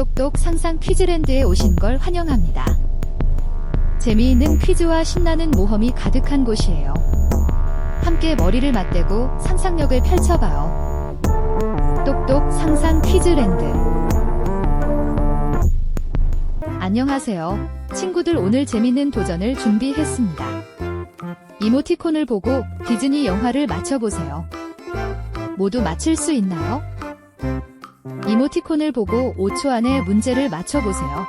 똑똑 상상 퀴즈랜드에 오신 걸 환영합니다. 재미있는 퀴즈와 신나는 모험이 가득한 곳이에요. 함께 머리를 맞대고 상상력을 펼쳐봐요. 똑똑 상상 퀴즈랜드. 안녕하세요. 친구들, 오늘 재밌는 도전을 준비했습니다. 이모티콘을 보고 디즈니 영화를 맞춰보세요. 모두 맞힐 수 있나요? 이모티콘을 보고 5초 안에 문제를 맞춰보세요.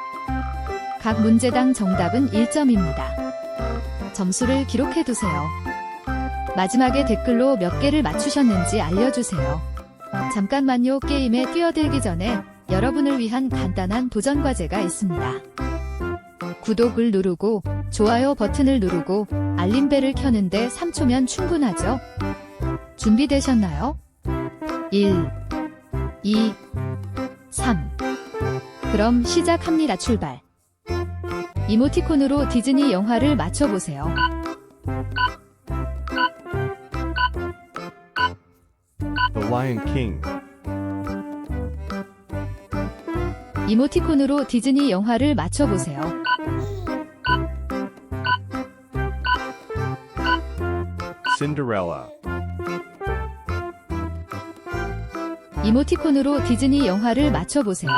각 문제당 정답은 1점입니다. 점수를 기록해두세요. 마지막에 댓글로 몇 개를 맞추셨는지 알려주세요. 잠깐만요. 게임에 뛰어들기 전에 여러분을 위한 간단한 도전 과제가 있습니다. 구독을 누르고 좋아요 버튼을 누르고 알림벨을 켜는데 3초면 충분하죠? 준비되셨나요? 1, 2, 3. 그럼 시작합니다. 출발. 이모티콘으로 디즈니 영화를 맞춰보세요. The Lion King. 이모티콘으로 디즈니 영화를 맞춰보세요. Cinderella. 이모티콘으로 디즈니 영화를 맞춰보세요.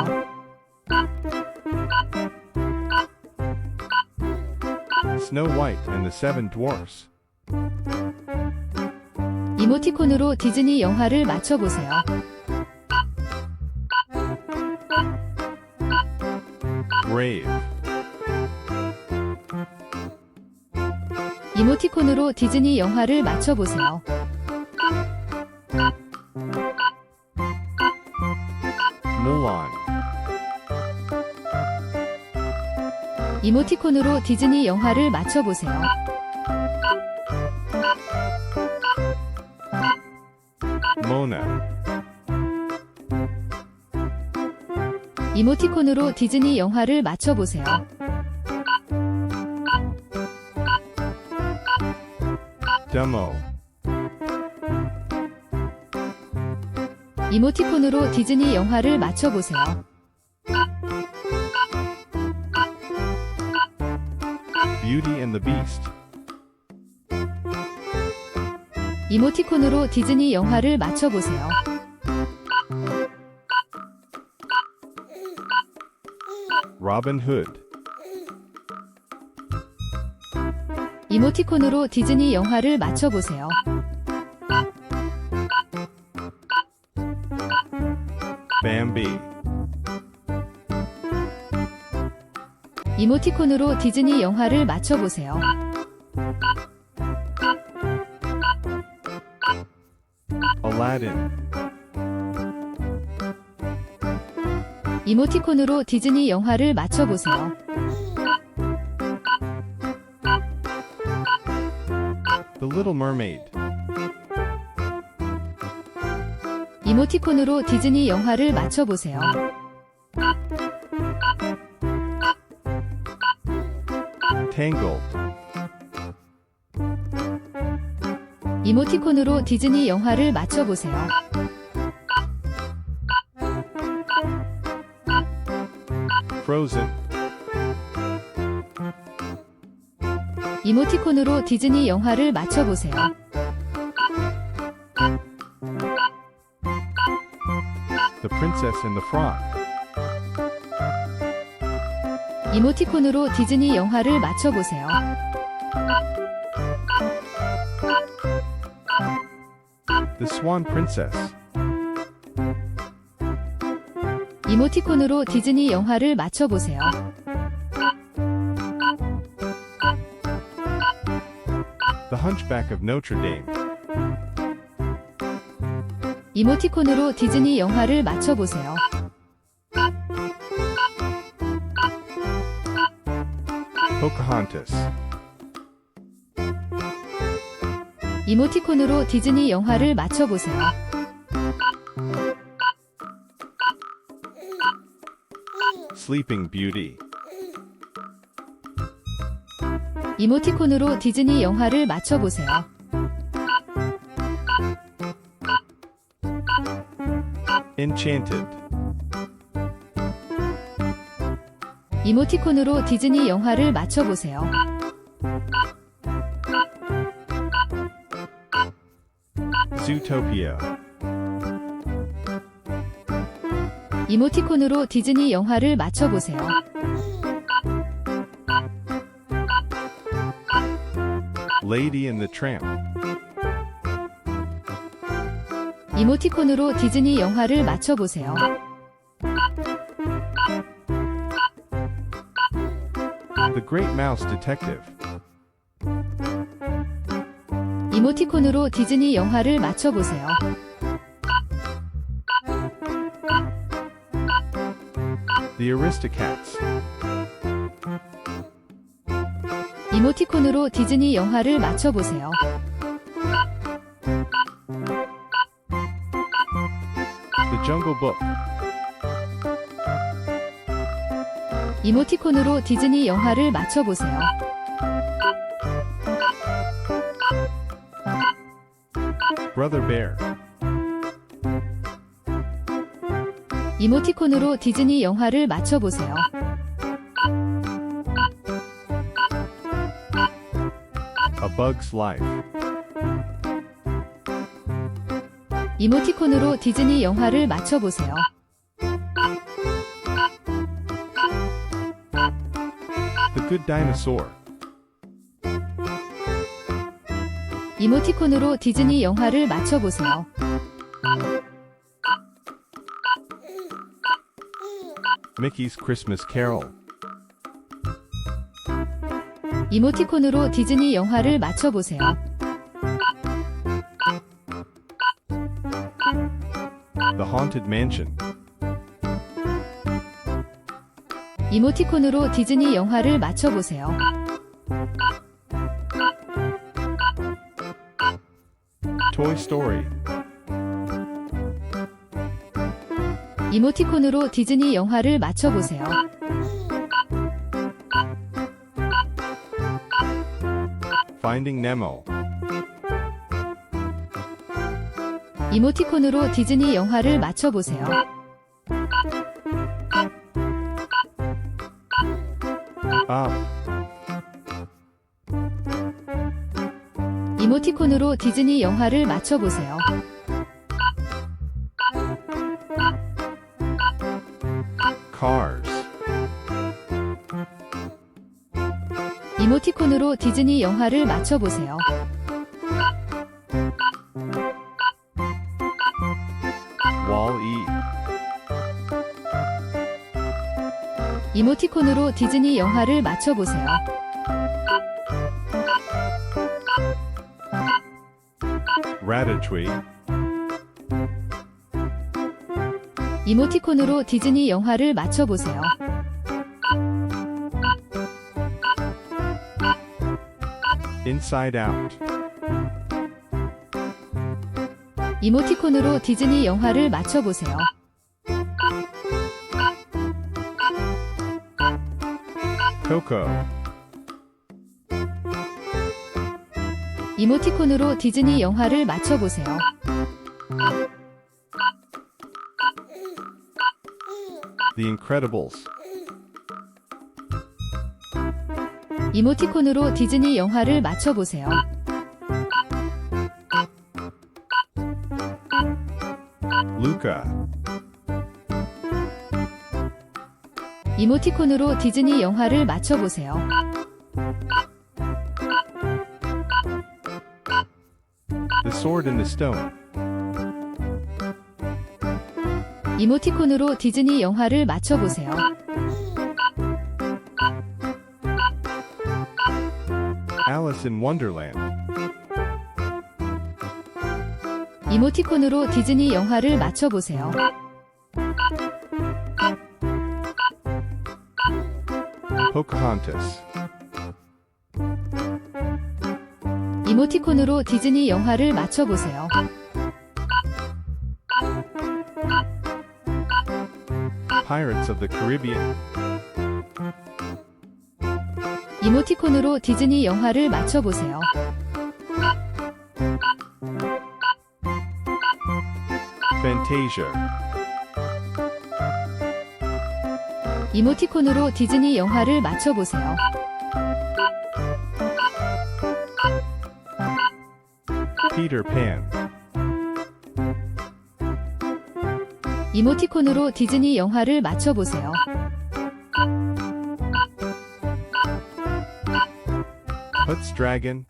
Snow White and the Seven Dwarfs. 이모티콘으로 디즈니 영화를 맞춰보세요. Brave. 이모티콘으로 디즈니 영화를 맞춰보세요. Mulan. 이모티콘으로 디즈니 영화를 맞춰보세요. Mona. 이모티콘으로 디즈니 영화를 맞춰보세요. Dumbo. 이모티콘으로 디즈니 영화를 맞춰보세요. Beauty and the Beast. 이모티콘으로 디즈니 영화를 맞춰보세요. Robin Hood. 이모티콘으로 디즈니 영화를 맞춰보세요. Bambi. 이모티콘으로 디즈니 영화를 맞춰보세요. Aladdin. 이모티콘으로 디즈니 영화를 맞춰보세요. The Little Mermaid. 이모티콘으로 디즈니 영화를 맞춰보세요. Tangled. 이모티콘으로 디즈니 영화를 맞춰보세요. Frozen. 이모티콘으로 디즈니 영화를 맞춰보세요. The Princess and the Frog. 이모티콘으로 디즈니 영화를 맞춰보세요. The Swan Princess. 이모티콘으로 디즈니 영화를 맞춰보세요. The Hunchback of Notre Dame. 이모티콘으로 디즈니 영화를 맞춰보세요. Pocahontas. 이모티콘으로 디즈니 영화를 맞춰보세요. Sleeping Beauty. 이모티콘으로 디즈니 영화를 맞춰보세요. Enchanted. 이모티콘으로 디즈니 영화를 맞춰보세요. Zootopia. 이모티콘으로 디즈니 영화를 맞춰보세요. Lady and the Tramp. 이모티콘으로 디즈니 영화를 맞춰보세요. The Great Mouse Detective. 이모티콘으로 디즈니 영화를 맞춰보세요. The Aristocats. 이모티콘으로 디즈니 영화를 맞춰보세요. The Jungle Book. 이모티콘으로 디즈니 영화를 맞춰보세요. Brother Bear. 이모티콘으로 디즈니 영화를 맞춰보세요. A Bug's Life. 이모티콘으로 디즈니 영화를 맞춰보세요. The Good Dinosaur. 이모티콘으로 디즈니 영화를 맞춰보세요. Mickey's Christmas Carol. 이모티콘으로 디즈니 영화를 맞춰보세요. The Haunted Mansion. 이모티콘으로 디즈니 영화를 맞춰보세요. Toy Story. 이모티콘으로 디즈니 영화를 맞춰보세요. Finding Nemo. 이모티콘으로 디즈니 영화를 맞춰보세요. Up. 이모티콘으로 디즈니 영화를 맞춰보세요. Cars. 이모티콘으로 디즈니 영화를 맞춰보세요. Wall-E. 이모티콘으로 디즈니 영화를 맞춰보세요. Ratatouille. 이모티콘으로 디즈니 영화를 맞춰보세요. Inside Out. 이모티콘으로 디즈니 영화를 맞춰보세요. Coco. 이모티콘으로 디즈니 영화를 맞춰보세요. The Incredibles. 이모티콘으로 디즈니 영화를 맞춰보세요. Luca. 이모티콘으로 디즈니 영화를 맞춰보세요. The Sword in the Stone. 이모티콘으로 디즈니 영화를 맞춰보세요. Alice in Wonderland. 이모티콘으로 디즈니 영화를 맞춰보세요. Pocahontas. 이모티콘으로 디즈니 영화를 맞춰보세요. Pirates of the Caribbean. 이모티콘으로 디즈니 영화를 맞춰보세요. Fantasia. 이모티콘으로 디즈니 영화를 맞춰보세요. Peter Pan. 이모티콘으로 디즈니 영화를 맞춰보세요. Huts Dragon.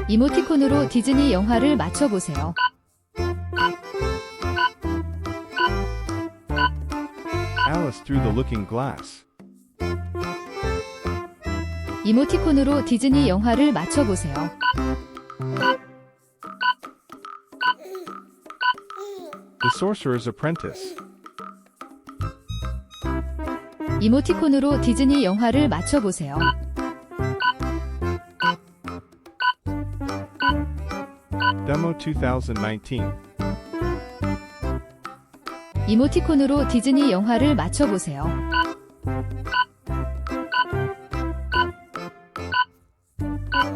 이모티콘으로 디즈니 영화를 맞춰보세요. Alice Through the Looking Glass. 이모티콘으로 디즈니 영화를 맞춰보세요. The Sorcerer's Apprentice. 이모티콘으로 디즈니 영화를 맞춰보세요. Demo 2019. 이모티콘으로 디즈니 영화를 맞춰보세요.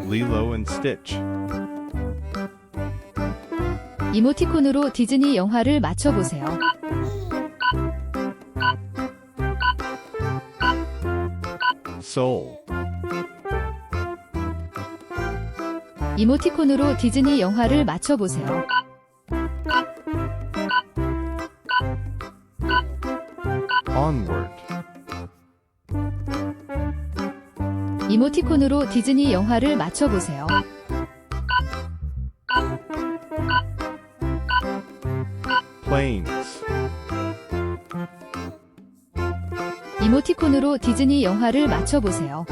Lilo and Stitch. 이모티콘으로 디즈니 영화를 맞춰보세요. Soul. 이모티콘으로 디즈니 영화를 맞춰보세요. Onward. 이모티콘으로 디즈니 영화를 맞춰보세요. Planes. 이모티콘으로 디즈니 영화를 맞춰보세요.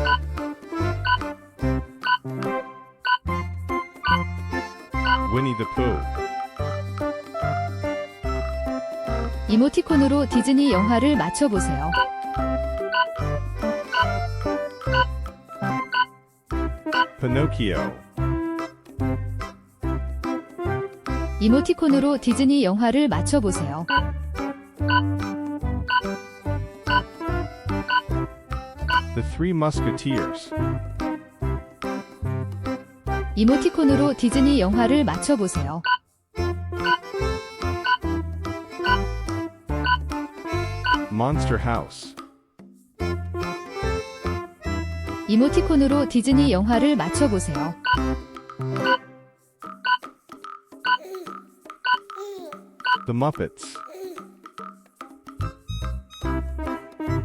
Winnie the Pooh. 이모티콘으로 디즈니 영화를 맞춰보세요. Pinocchio. 이모티콘으로 디즈니 영화를 맞춰보세요. The Three Musketeers. 이모티콘으로 디즈니 영화를 맞춰보세요. Monster House. 이모티콘으로 디즈니 영화를 맞춰보세요. The Muppets.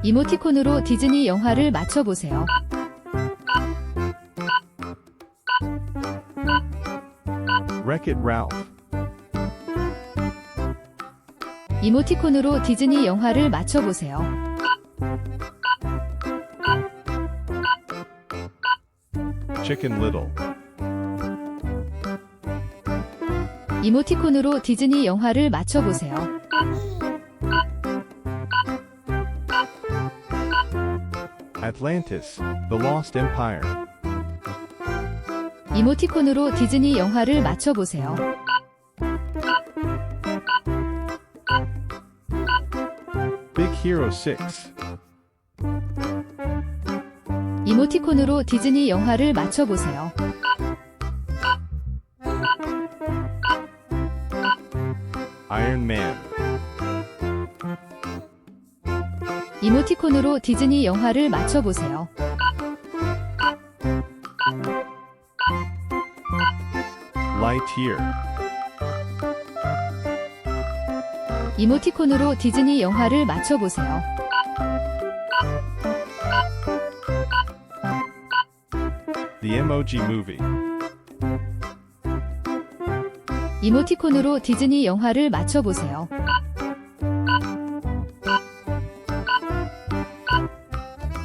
이모티콘으로 디즈니 영화를 맞춰보세요. Wreck-It Ralph. 이모티콘으로 디즈니 영화를 맞춰보세요. Chicken Little. 이모티콘으로 디즈니 영화를 맞춰보세요. Atlantis. The Lost Empire. 이모티콘으로 디즈니 영화를 맞춰보세요. Big Hero 6. 이모티콘으로 디즈니 영화를 맞춰보세요. Iron Man. 이모티콘으로 디즈니 영화를 맞춰보세요. Lightyear. 이모티콘으로 디즈니 영화를 맞춰보세요. The Emoji Movie. 이모티콘으로 디즈니 영화를 맞춰보세요.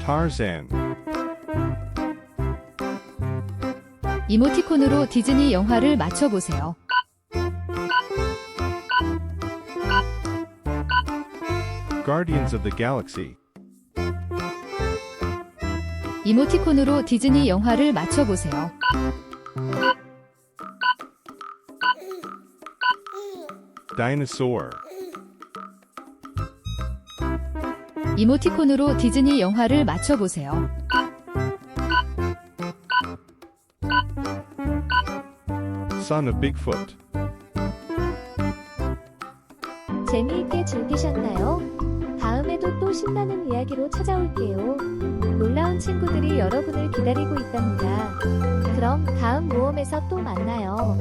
Tarzan. 이모티콘으로 디즈니 영화를 맞춰보세요. Guardians of the Galaxy. 이모티콘으로 디즈니 영화를 맞춰보세요. Dinosaur. 이모티콘으로 디즈니 영화를 맞춰보세요. Son of Bigfoot. 재미있게 즐기셨나요? 다음에도 또 신나는 이야기로 찾아올게요. 놀라운 친구들이 여러분을 기다리고 있답니다. 그럼 다음 모험에서 또 만나요.